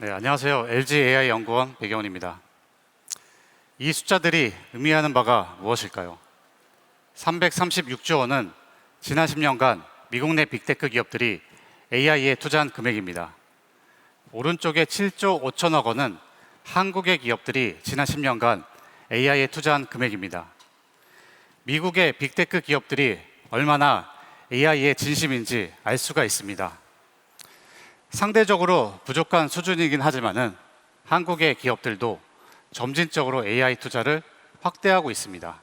네, 안녕하세요. LG AI 연구원 백영훈입니다. 이 숫자들이 의미하는 바가 무엇일까요? 336조 원은 지난 10년간 미국 내 빅테크 기업들이 AI에 투자한 금액입니다. 오른쪽의 7조 5천억 원은 한국의 기업들이 지난 10년간 AI에 투자한 금액입니다. 미국의 빅테크 기업들이 얼마나 AI에 진심인지 알 수가 있습니다. 상대적으로 부족한 수준이긴 하지만은 한국의 기업들도 점진적으로 AI 투자를 확대하고 있습니다.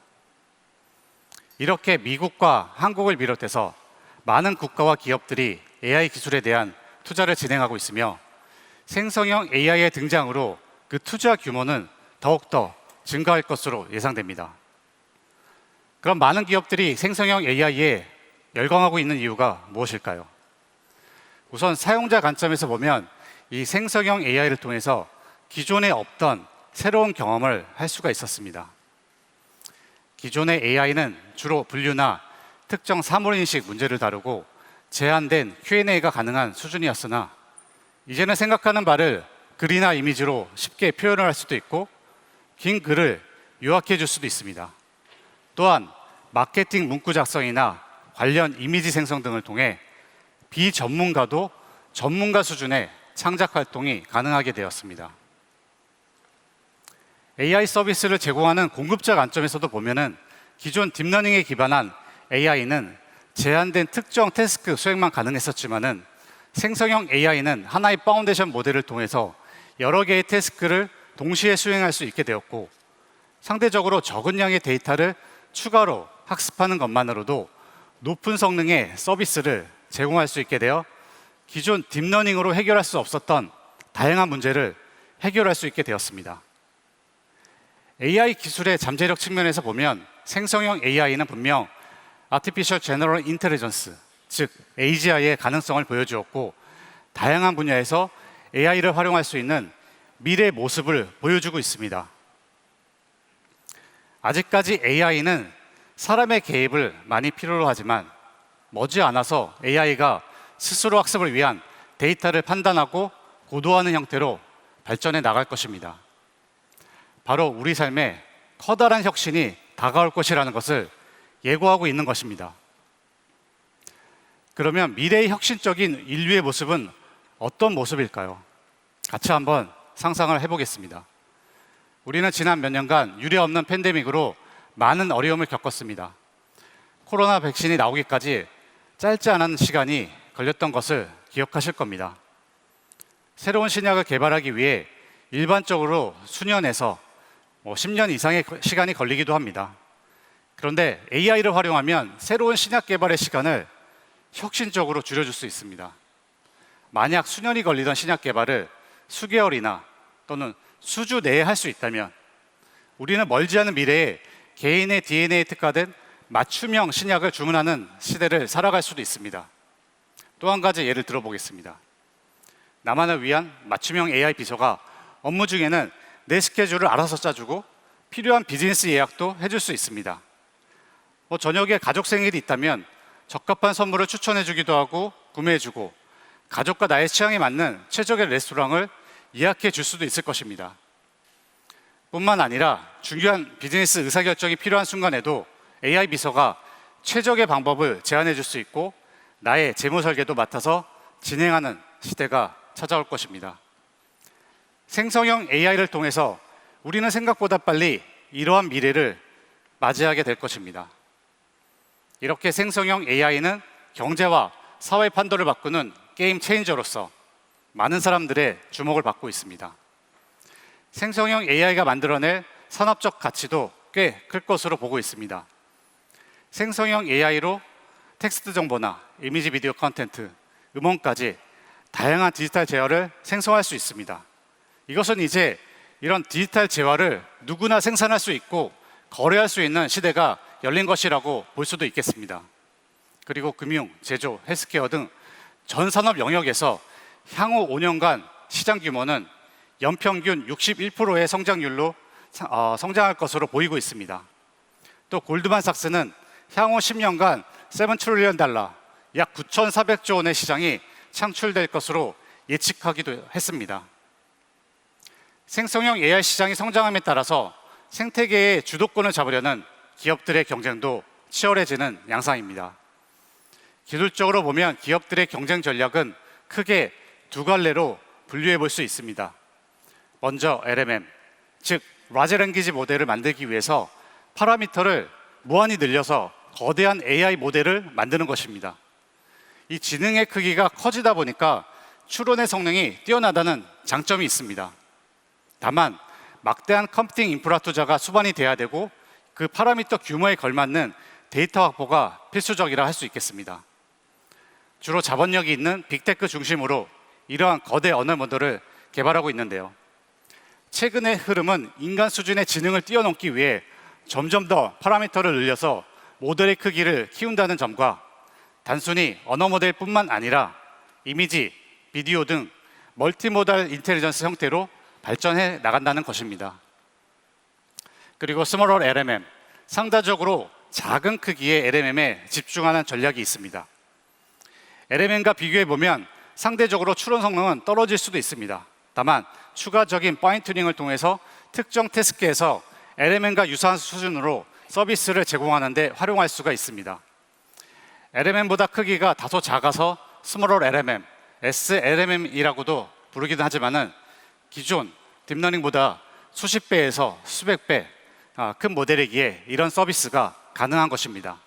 이렇게 미국과 한국을 비롯해서 많은 국가와 기업들이 AI 기술에 대한 투자를 진행하고 있으며 생성형 AI의 등장으로 그 투자 규모는 더욱더 증가할 것으로 예상됩니다. 그럼 많은 기업들이 생성형 AI에 열광하고 있는 이유가 무엇일까요? 우선 사용자 관점에서 보면 이 생성형 AI를 통해서 기존에 없던 새로운 경험을 할 수가 있었습니다. 기존의 AI는 주로 분류나 특정 사물인식 문제를 다루고 제한된 Q&A가 가능한 수준이었으나 이제는 생각하는 바를 글이나 이미지로 쉽게 표현을 할 수도 있고 긴 글을 요약해 줄 수도 있습니다. 또한 마케팅 문구 작성이나 관련 이미지 생성 등을 통해 비전문가도 전문가 수준의 창작 활동이 가능하게 되었습니다. AI 서비스를 제공하는 공급자 관점에서도 보면은 기존 딥러닝에 기반한 AI는 제한된 특정 태스크 수행만 가능했었지만은 생성형 AI는 하나의 파운데이션 모델을 통해서 여러 개의 태스크를 동시에 수행할 수 있게 되었고 상대적으로 적은 양의 데이터를 추가로 학습하는 것만으로도 높은 성능의 서비스를 제공할 수 있게 되어 기존 딥러닝으로 해결할 수 없었던 다양한 문제를 해결할 수 있게 되었습니다. AI 기술의 잠재력 측면에서 보면 생성형 AI는 분명 Artificial General Intelligence, 즉 AGI의 가능성을 보여주었고 다양한 분야에서 AI를 활용할 수 있는 미래의 모습을 보여주고 있습니다. 아직까지 AI는 사람의 개입을 많이 필요로 하지만 머지않아서 AI가 스스로 학습을 위한 데이터를 판단하고 고도화하는 형태로 발전해 나갈 것입니다. 바로 우리 삶에 커다란 혁신이 다가올 것이라는 것을 예고하고 있는 것입니다. 그러면 미래의 혁신적인 인류의 모습은 어떤 모습일까요? 같이 한번 상상을 해보겠습니다. 우리는 지난 몇 년간 유례없는 팬데믹으로 많은 어려움을 겪었습니다. 코로나 백신이 나오기까지 짧지 않은 시간이 걸렸던 것을 기억하실 겁니다. 새로운 신약을 개발하기 위해 일반적으로 수년에서 10년 이상의 시간이 걸리기도 합니다. 그런데 AI를 활용하면 새로운 신약 개발의 시간을 혁신적으로 줄여줄 수 있습니다. 만약 수년이 걸리던 신약 개발을 수개월이나 또는 수주 내에 할 수 있다면 우리는 멀지 않은 미래에 개인의 DNA에 특화된 맞춤형 신약을 주문하는 시대를 살아갈 수도 있습니다. 또 한 가지 예를 들어보겠습니다. 나만을 위한 맞춤형 AI 비서가 업무 중에는 내 스케줄을 알아서 짜주고 필요한 비즈니스 예약도 해줄 수 있습니다. 저녁에 가족 생일이 있다면 적합한 선물을 추천해주기도 하고 구매해주고 가족과 나의 취향에 맞는 최적의 레스토랑을 예약해 줄 수도 있을 것입니다. 뿐만 아니라 중요한 비즈니스 의사결정이 필요한 순간에도 AI 비서가 최적의 방법을 제안해 줄 수 있고 나의 재무 설계도 맡아서 진행하는 시대가 찾아올 것입니다. 생성형 AI를 통해서 우리는 생각보다 빨리 이러한 미래를 맞이하게 될 것입니다. 이렇게 생성형 AI는 경제와 사회 판도를 바꾸는 게임 체인저로서 많은 사람들의 주목을 받고 있습니다. 생성형 AI가 만들어낼 산업적 가치도 꽤 클 것으로 보고 있습니다. 생성형 AI로 텍스트 정보나 이미지 비디오 콘텐트, 음원까지 다양한 디지털 재화를 생성할 수 있습니다. 이것은 이제 이런 디지털 재화를 누구나 생산할 수 있고 거래할 수 있는 시대가 열린 것이라고 볼 수도 있겠습니다. 그리고 금융, 제조, 헬스케어 등 전 산업 영역에서 향후 5년간 시장 규모는 연평균 61%의 성장률로 성장할 것으로 보이고 있습니다. 또 골드만삭스는 향후 10년간 7 트릴리언 달러, 약 9,400조 원의 시장이 창출될 것으로 예측하기도 했습니다. 생성형 AI 시장이 성장함에 따라서 생태계의 주도권을 잡으려는 기업들의 경쟁도 치열해지는 양상입니다. 기술적으로 보면 기업들의 경쟁 전략은 크게 두 갈래로 분류해 볼 수 있습니다. 먼저 LMM, 즉 라지 랭귀지 모델을 만들기 위해서 파라미터를 무한히 늘려서 거대한 AI 모델을 만드는 것입니다. 이 지능의 크기가 커지다 보니까 추론의 성능이 뛰어나다는 장점이 있습니다. 다만 막대한 컴퓨팅 인프라 투자가 수반이 돼야 되고 그 파라미터 규모에 걸맞는 데이터 확보가 필수적이라 할 수 있겠습니다. 주로 자본력이 있는 빅테크 중심으로 이러한 거대 언어 모델을 개발하고 있는데요. 최근의 흐름은 인간 수준의 지능을 뛰어넘기 위해 점점 더 파라미터를 늘려서 모델의 크기를 키운다는 점과 단순히 언어 모델뿐만 아니라 이미지, 비디오 등 멀티모달 인텔리전스 형태로 발전해 나간다는 것입니다. 그리고 스몰 LMM, 상대적으로 작은 크기의 LMM에 집중하는 전략이 있습니다. LMM과 비교해 보면 상대적으로 추론 성능은 떨어질 수도 있습니다. 다만 추가적인 파인 튜닝을 통해서 특정 태스크에서 LMM과 유사한 수준으로 서비스를 제공하는 데 활용할 수가 있습니다. LMM보다 크기가 다소 작아서 스몰 LMM, SLMM이라고도 부르기도 하지만은 기존 딥러닝보다 수십 배에서 수백 배 큰 모델이기에 이런 서비스가 가능한 것입니다.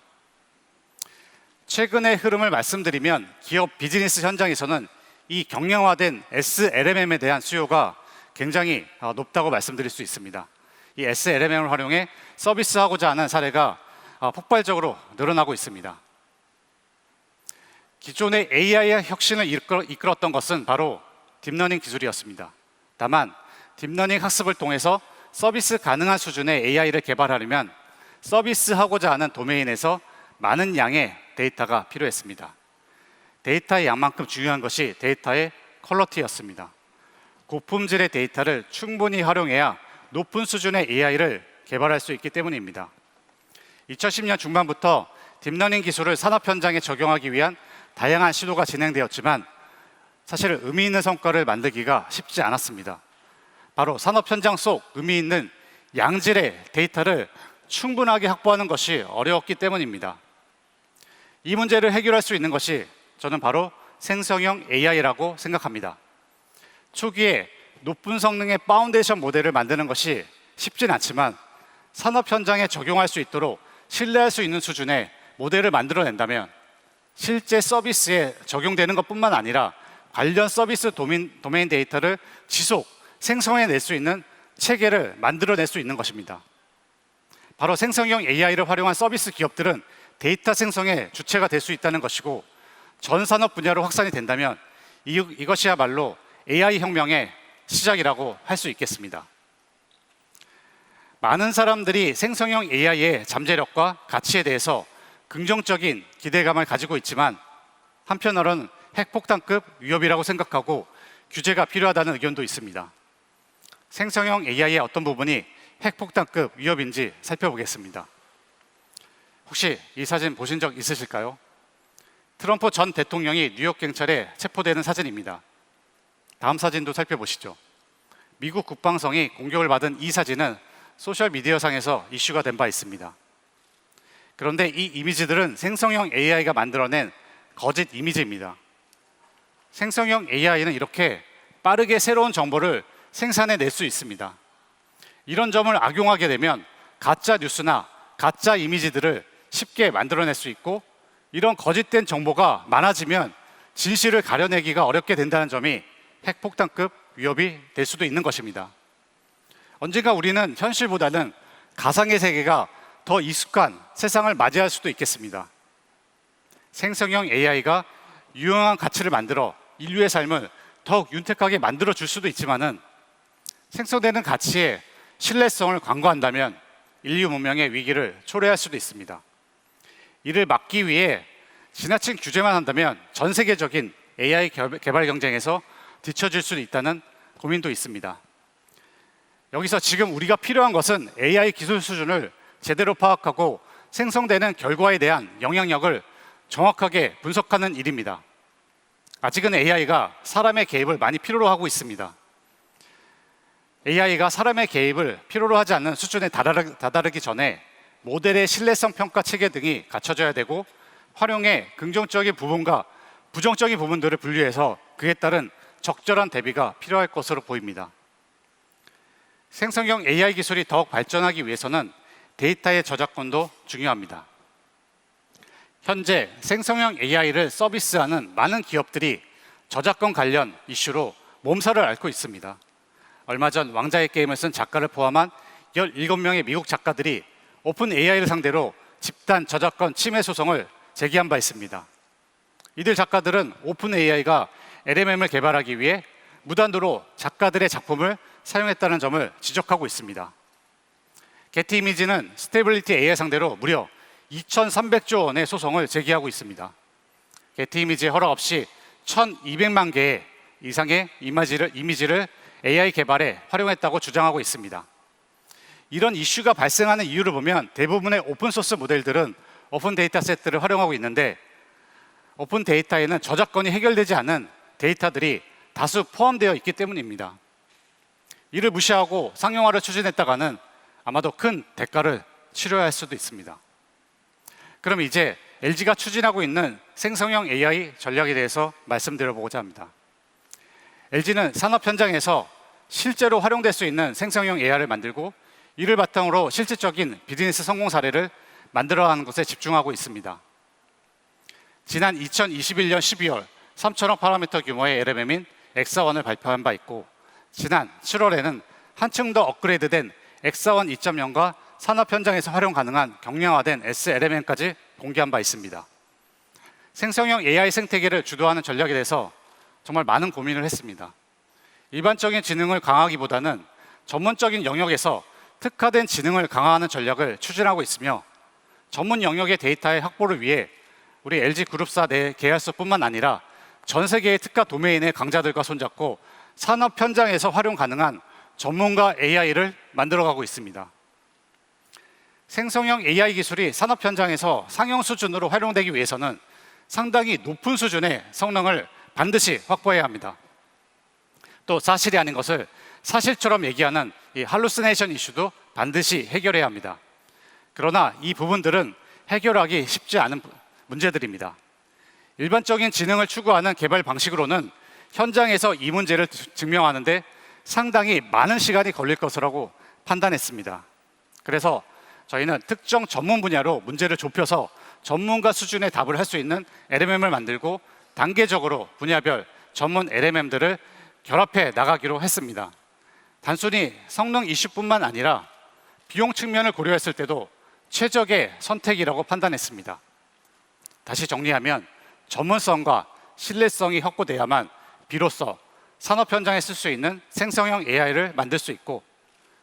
최근의 흐름을 말씀드리면 기업 비즈니스 현장에서는 이 경량화된 SLMM에 대한 수요가 굉장히 높다고 말씀드릴 수 있습니다. 이 SLMM을 활용해 서비스하고자 하는 사례가 폭발적으로 늘어나고 있습니다. 기존의 AI의 혁신을 이끌었던 것은 바로 딥러닝 기술이었습니다. 다만 딥러닝 학습을 통해서 서비스 가능한 수준의 AI를 개발하려면 서비스하고자 하는 도메인에서 많은 양의 데이터가 필요했습니다. 데이터의 양만큼 중요한 것이 데이터의 퀄리티였습니다. 고품질의 데이터를 충분히 활용해야 높은 수준의 AI를 개발할 수 있기 때문입니다. 2010년 중반부터 딥러닝 기술을 산업 현장에 적용하기 위한 다양한 시도가 진행되었지만 사실 의미 있는 성과를 만들기가 쉽지 않았습니다. 바로 산업 현장 속 의미 있는 양질의 데이터를 충분하게 확보하는 것이 어려웠기 때문입니다. 이 문제를 해결할 수 있는 것이 저는 바로 생성형 AI라고 생각합니다. 초기에 높은 성능의 파운데이션 모델을 만드는 것이 쉽진 않지만 산업 현장에 적용할 수 있도록 신뢰할 수 있는 수준의 모델을 만들어낸다면 실제 서비스에 적용되는 것뿐만 아니라 관련 서비스 도메인 데이터를 지속, 생성해낼 수 있는 체계를 만들어낼 수 있는 것입니다. 바로 생성형 AI를 활용한 서비스 기업들은 데이터 생성의 주체가 될 수 있다는 것이고 전 산업 분야로 확산이 된다면 이것이야말로 AI 혁명의 시작이라고 할 수 있겠습니다. 많은 사람들이 생성형 AI의 잠재력과 가치에 대해서 긍정적인 기대감을 가지고 있지만 한편으로는 핵폭탄급 위협이라고 생각하고 규제가 필요하다는 의견도 있습니다. 생성형 AI의 어떤 부분이 핵폭탄급 위협인지 살펴보겠습니다. 혹시 이 사진 보신 적 있으실까요? 트럼프 전 대통령이 뉴욕 경찰에 체포되는 사진입니다. 다음 사진도 살펴보시죠. 미국 국방성이 공격을 받은 이 사진은 소셜미디어상에서 이슈가 된 바 있습니다. 그런데 이 이미지들은 생성형 AI가 만들어낸 거짓 이미지입니다. 생성형 AI는 이렇게 빠르게 새로운 정보를 생산해낼 수 있습니다. 이런 점을 악용하게 되면 가짜 뉴스나 가짜 이미지들을 쉽게 만들어낼 수 있고 이런 거짓된 정보가 많아지면 진실을 가려내기가 어렵게 된다는 점이 핵폭탄급 위협이 될 수도 있는 것입니다. 언젠가 우리는 현실보다는 가상의 세계가 더 익숙한 세상을 맞이할 수도 있겠습니다. 생성형 AI가 유용한 가치를 만들어 인류의 삶을 더욱 윤택하게 만들어 줄 수도 있지만은 생성되는 가치에 신뢰성을 강구한다면 인류 문명의 위기를 초래할 수도 있습니다. 이를 막기 위해 지나친 규제만 한다면 전 세계적인 AI 개발 경쟁에서 뒤처질 수도 있다는 고민도 있습니다. 여기서 지금 우리가 필요한 것은 AI 기술 수준을 제대로 파악하고 생성되는 결과에 대한 영향력을 정확하게 분석하는 일입니다. 아직은 AI가 사람의 개입을 많이 필요로 하고 있습니다. AI가 사람의 개입을 필요로 하지 않는 수준에 다다르기 전에 모델의 신뢰성 평가 체계 등이 갖춰져야 되고, 활용의 긍정적인 부분과 부정적인 부분들을 분리해서 그에 따른 적절한 대비가 필요할 것으로 보입니다. 생성형 AI 기술이 더욱 발전하기 위해서는 데이터의 저작권도 중요합니다. 현재 생성형 AI를 서비스하는 많은 기업들이 저작권 관련 이슈로 몸살을 앓고 있습니다. 얼마 전 왕자의 게임을 쓴 작가를 포함한 17명의 미국 작가들이 오픈 AI를 상대로 집단 저작권 침해 소송을 제기한 바 있습니다. 이들 작가들은 오픈 AI가 LMM을 개발하기 위해 무단으로 작가들의 작품을 사용했다는 점을 지적하고 있습니다. 게티 이미지는 스테이블리티 AI 상대로 무려 2,300조 원의 소송을 제기하고 있습니다. 게티 이미지의 허락 없이 1,200만 개의 이상의 이미지를 AI 개발에 활용했다고 주장하고 있습니다. 이런 이슈가 발생하는 이유를 보면 대부분의 오픈소스 모델들은 오픈 데이터 세트를 활용하고 있는데, 오픈 데이터에는 저작권이 해결되지 않은 데이터들이 다수 포함되어 있기 때문입니다. 이를 무시하고 상용화를 추진했다가는 아마도 큰 대가를 치러야 할 수도 있습니다. 그럼 이제 LG가 추진하고 있는 생성형 AI 전략에 대해서 말씀드려보고자 합니다. LG는 산업 현장에서 실제로 활용될 수 있는 생성형 AI를 만들고, 이를 바탕으로 실질적인 비즈니스 성공 사례를 만들어가는 것에 집중하고 있습니다. 지난 2021년 12월 3천억 파라미터 규모의 LMM인 엑사1을 발표한 바 있고, 지난 7월에는 한층 더 업그레이드된 엑사1 2.0과 산업 현장에서 활용 가능한 경량화된 SLMM까지 공개한 바 있습니다. 생성형 AI 생태계를 주도하는 전략에 대해서 정말 많은 고민을 했습니다. 일반적인 지능을 강화하기보다는 전문적인 영역에서 특화된 지능을 강화하는 전략을 추진하고 있으며, 전문 영역의 데이터의 확보를 위해 우리 LG그룹사 내 계열사뿐만 아니라 전 세계의 특화 도메인의 강자들과 손잡고 산업 현장에서 활용 가능한 전문가 AI를 만들어가고 있습니다. 생성형 AI 기술이 산업 현장에서 상용 수준으로 활용되기 위해서는 상당히 높은 수준의 성능을 반드시 확보해야 합니다. 또 사실이 아닌 것을 사실처럼 얘기하는 이 할루시네이션 이슈도 반드시 해결해야 합니다. 그러나 이 부분들은 해결하기 쉽지 않은 문제들입니다. 일반적인 지능을 추구하는 개발 방식으로는 현장에서 이 문제를 증명하는데 상당히 많은 시간이 걸릴 것이라고 판단했습니다. 그래서 저희는 특정 전문 분야로 문제를 좁혀서 전문가 수준의 답을 할 수 있는 LMM을 만들고, 단계적으로 분야별 전문 LMM들을 결합해 나가기로 했습니다. 단순히 성능 이슈뿐만 아니라 비용 측면을 고려했을 때도 최적의 선택이라고 판단했습니다. 다시 정리하면 전문성과 신뢰성이 확보돼야만 비로소 산업 현장에 쓸 수 있는 생성형 AI를 만들 수 있고,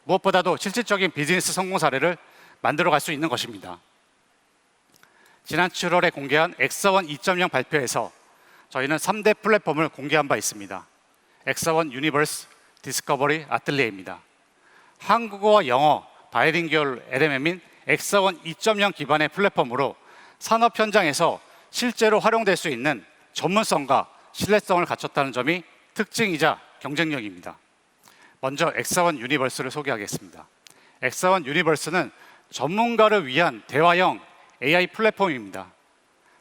무엇보다도 실질적인 비즈니스 성공 사례를 만들어 갈 수 있는 것입니다. 지난 7월에 공개한 엑사1 2.0 발표에서 저희는 3대 플랫폼을 공개한 바 있습니다. 엑사1 유니버스 디스커버리 아틀리에입니다. 한국어와 영어 바이링구얼 LMM인 엑사1 2.0 기반의 플랫폼으로 산업 현장에서 실제로 활용될 수 있는 전문성과 신뢰성을 갖췄다는 점이 특징이자 경쟁력입니다. 먼저 엑사1 유니버스를 소개하겠습니다. 엑사1 유니버스는 전문가를 위한 대화형 AI 플랫폼입니다.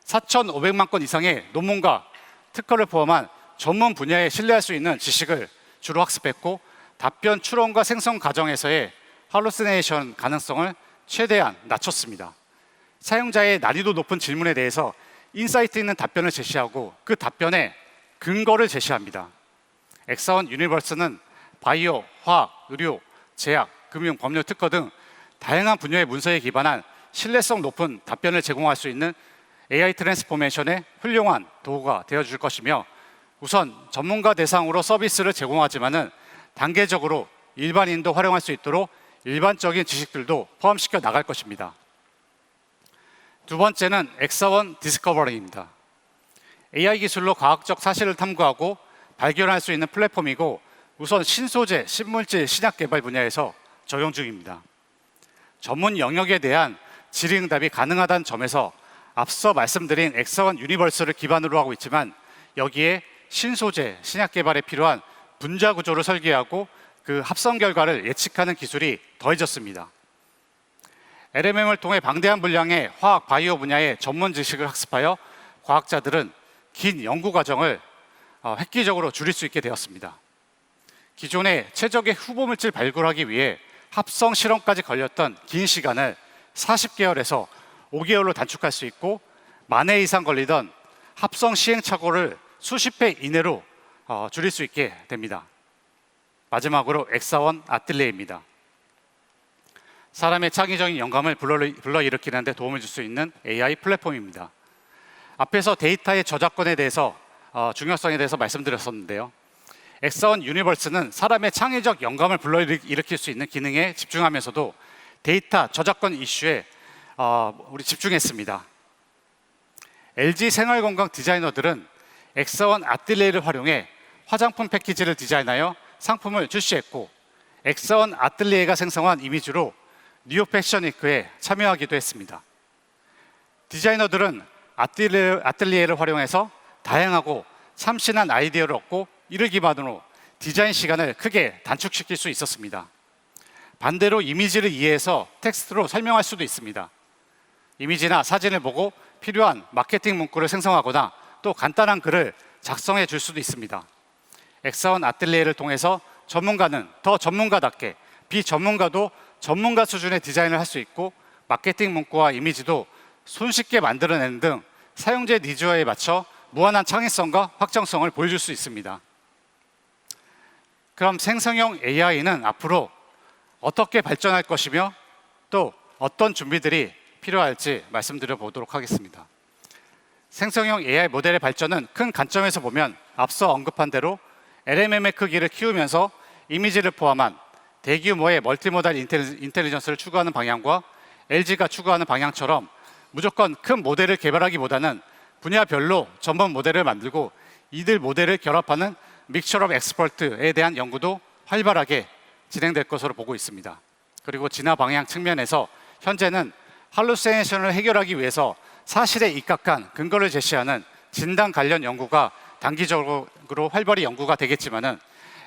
4,500만 건 이상의 논문과 특허를 포함한 전문 분야에 신뢰할 수 있는 지식을 주로 학습했고, 답변 추론과 생성 과정에서의 할루시네이션 가능성을 최대한 낮췄습니다. 사용자의 난이도 높은 질문에 대해서 인사이트 있는 답변을 제시하고 그 답변에 근거를 제시합니다. 엑사1 유니버스는 바이오, 화학, 의료, 제약, 금융, 법률, 특허 등 다양한 분야의 문서에 기반한 신뢰성 높은 답변을 제공할 수 있는 AI 트랜스포메이션의 훌륭한 도구가 되어줄 것이며, 우선 전문가 대상으로 서비스를 제공하지만은 단계적으로 일반인도 활용할 수 있도록 일반적인 지식들도 포함시켜 나갈 것입니다. 두 번째는 엑사1 디스커버리입니다. AI 기술로 과학적 사실을 탐구하고 발견할 수 있는 플랫폼이고, 우선 신소재, 신물질, 신약 개발 분야에서 적용 중입니다. 전문 영역에 대한 질의응답이 가능하다는 점에서 앞서 말씀드린 엑사1 유니버스를 기반으로 하고 있지만, 여기에 신소재, 신약 개발에 필요한 분자 구조를 설계하고 그 합성 결과를 예측하는 기술이 더해졌습니다. LMM을 통해 방대한 분량의 화학 바이오 분야의 전문 지식을 학습하여 과학자들은 긴 연구 과정을 획기적으로 줄일 수 있게 되었습니다. 기존에 최적의 후보 물질 발굴하기 위해 합성 실험까지 걸렸던 긴 시간을 40개월에서 5개월로 단축할 수 있고, 만 해 이상 걸리던 합성 시행착오를 수십 회 이내로 줄일 수 있게 됩니다. 마지막으로 엑사원 아틀리에입니다. 사람의 창의적인 영감을 불러일으키는 데 도움을 줄 수 있는 AI 플랫폼입니다. 앞에서 데이터의 저작권에 대해서 중요성에 대해서 말씀드렸었는데요. 엑사원 유니버스는 사람의 창의적 영감을 불러일으킬 수 있는 기능에 집중하면서도 데이터 저작권 이슈에 우리 집중했습니다. LG 생활건강 디자이너들은 엑사원 아틀리에를 활용해 화장품 패키지를 디자인하여 상품을 출시했고, 엑사원 아틀리에가 생성한 이미지로 뉴욕 패션위크에 참여하기도 했습니다. 디자이너들은 아틀리에를 활용해서 다양하고 참신한 아이디어를 얻고, 이를 기반으로 디자인 시간을 크게 단축시킬 수 있었습니다. 반대로 이미지를 이해해서 텍스트로 설명할 수도 있습니다. 이미지나 사진을 보고 필요한 마케팅 문구를 생성하거나 또 간단한 글을 작성해 줄 수도 있습니다. 엑사원 아틀리에를 통해서 전문가는 더 전문가답게, 비전문가도 전문가 수준의 디자인을 할 수 있고, 마케팅 문구와 이미지도 손쉽게 만들어내는 등 사용자의 니즈에 맞춰 무한한 창의성과 확장성을 보여줄 수 있습니다. 그럼 생성형 AI는 앞으로 어떻게 발전할 것이며 또 어떤 준비들이 필요할지 말씀드려 보도록 하겠습니다. 생성형 AI 모델의 발전은 큰 관점에서 보면 앞서 언급한 대로 LMM의 크기를 키우면서 이미지를 포함한 대규모의 멀티모달 인텔리전스를 추구하는 방향과 LG가 추구하는 방향처럼 무조건 큰 모델을 개발하기보다는 분야별로 전문 모델을 만들고 이들 모델을 결합하는 믹처 오브 엑스퍼트에 대한 연구도 활발하게 진행될 것으로 보고 있습니다. 그리고 진화 방향 측면에서 현재는 할루시네이션을 해결하기 위해서 사실에 입각한 근거를 제시하는 진단 관련 연구가 단기적으로 활발히 연구가 되겠지만은,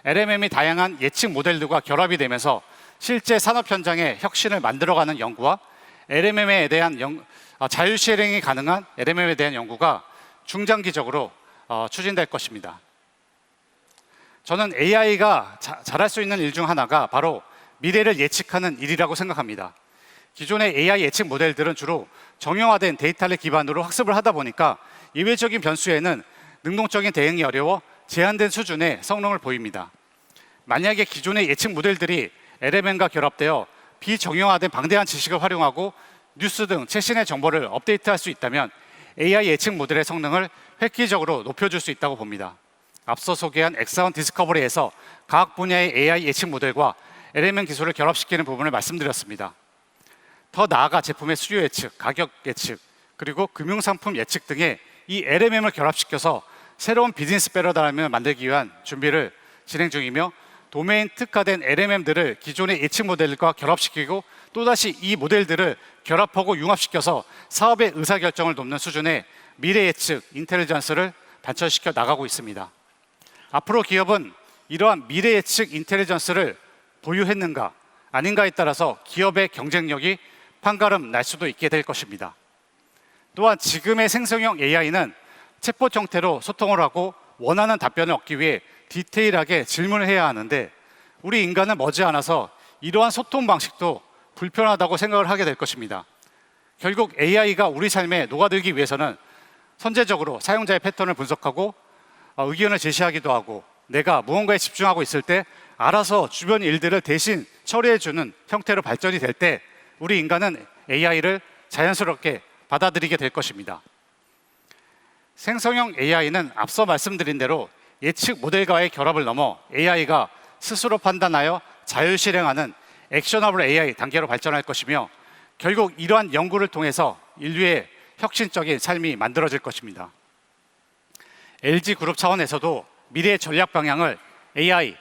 LMM이 다양한 예측 모델들과 결합이 되면서 실제 산업 현장에 혁신을 만들어가는 연구와 LMM에 대한 자율 실행이 가능한 LMM에 대한 연구가 중장기적으로 추진될 것입니다. 저는 AI가 잘할 수 있는 일 중 하나가 바로 미래를 예측하는 일이라고 생각합니다. 기존의 AI 예측 모델들은 주로 정형화된 데이터를 기반으로 학습을 하다 보니까 예외적인 변수에는 능동적인 대응이 어려워 제한된 수준의 성능을 보입니다. 만약에 기존의 예측 모델들이 LMM과 결합되어 비정형화된 방대한 지식을 활용하고 뉴스 등 최신의 정보를 업데이트할 수 있다면 AI 예측 모델의 성능을 획기적으로 높여줄 수 있다고 봅니다. 앞서 소개한 엑사원 디스커버리에서 각 분야의 AI 예측 모델과 LMM 기술을 결합시키는 부분을 말씀드렸습니다. 더 나아가 제품의 수요 예측, 가격 예측, 그리고 금융상품 예측 등의 이 LMM을 결합시켜서 새로운 비즈니스 패러다임을 만들기 위한 준비를 진행 중이며, 도메인 특화된 LMM들을 기존의 예측 모델과 결합시키고 또다시 이 모델들을 결합하고 융합시켜서 사업의 의사결정을 돕는 수준의 미래 예측 인텔리전스를 발전시켜 나가고 있습니다. 앞으로 기업은 이러한 미래 예측 인텔리전스를 보유했는가 아닌가에 따라서 기업의 경쟁력이 판가름 날 수도 있게 될 것입니다. 또한 지금의 생성형 AI는 챗봇 형태로 소통을 하고 원하는 답변을 얻기 위해 디테일하게 질문을 해야 하는데, 우리 인간은 머지않아서 이러한 소통 방식도 불편하다고 생각을 하게 될 것입니다. 결국 AI가 우리 삶에 녹아들기 위해서는 선제적으로 사용자의 패턴을 분석하고 의견을 제시하기도 하고, 내가 무언가에 집중하고 있을 때 알아서 주변 일들을 대신 처리해주는 형태로 발전이 될 때 우리 인간은 AI를 자연스럽게 받아들이게 될 것입니다. 생성형 AI는 앞서 말씀드린 대로 예측 모델과의 결합을 넘어 AI가 스스로 판단하여 자율 실행하는 액셔너블 AI 단계로 발전할 것이며, 결국 이러한 연구를 통해서 인류의 혁신적인 삶이 만들어질 것입니다. LG그룹 차원에서도 미래의 전략 방향을 AI,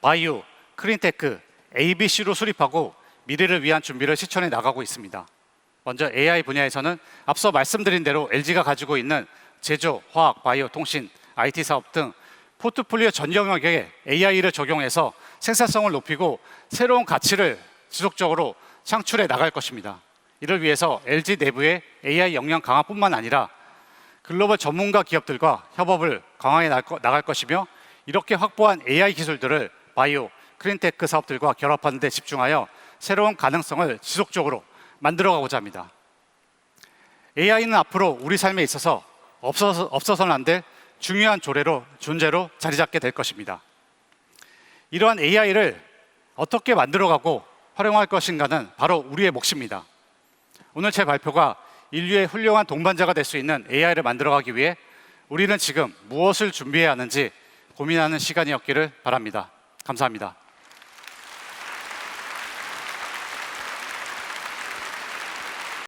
바이오, 클린테크, ABC로 수립하고 미래를 위한 준비를 실천해 나가고 있습니다. 먼저 AI 분야에서는 앞서 말씀드린 대로 LG가 가지고 있는 제조, 화학, 바이오, 통신, IT 사업 등 포트폴리오 전 영역에 AI를 적용해서 생산성을 높이고 새로운 가치를 지속적으로 창출해 나갈 것입니다. 이를 위해서 LG 내부의 AI 역량 강화뿐만 아니라 글로벌 전문가 기업들과 협업을 강화해 나갈 것이며, 이렇게 확보한 AI 기술들을 바이오, 클린테크 사업들과 결합하는 데 집중하여 새로운 가능성을 지속적으로 만들어가고자 합니다. AI는 앞으로 우리 삶에 있어서 없어서는 안 될 중요한 존재로 자리 잡게 될 것입니다. 이러한 AI를 어떻게 만들어가고 활용할 것인가는 바로 우리의 몫입니다. 오늘 제 발표가 인류의 훌륭한 동반자가 될 수 있는 AI를 만들어가기 위해 우리는 지금 무엇을 준비해야 하는지 고민하는 시간이었기를 바랍니다. 감사합니다.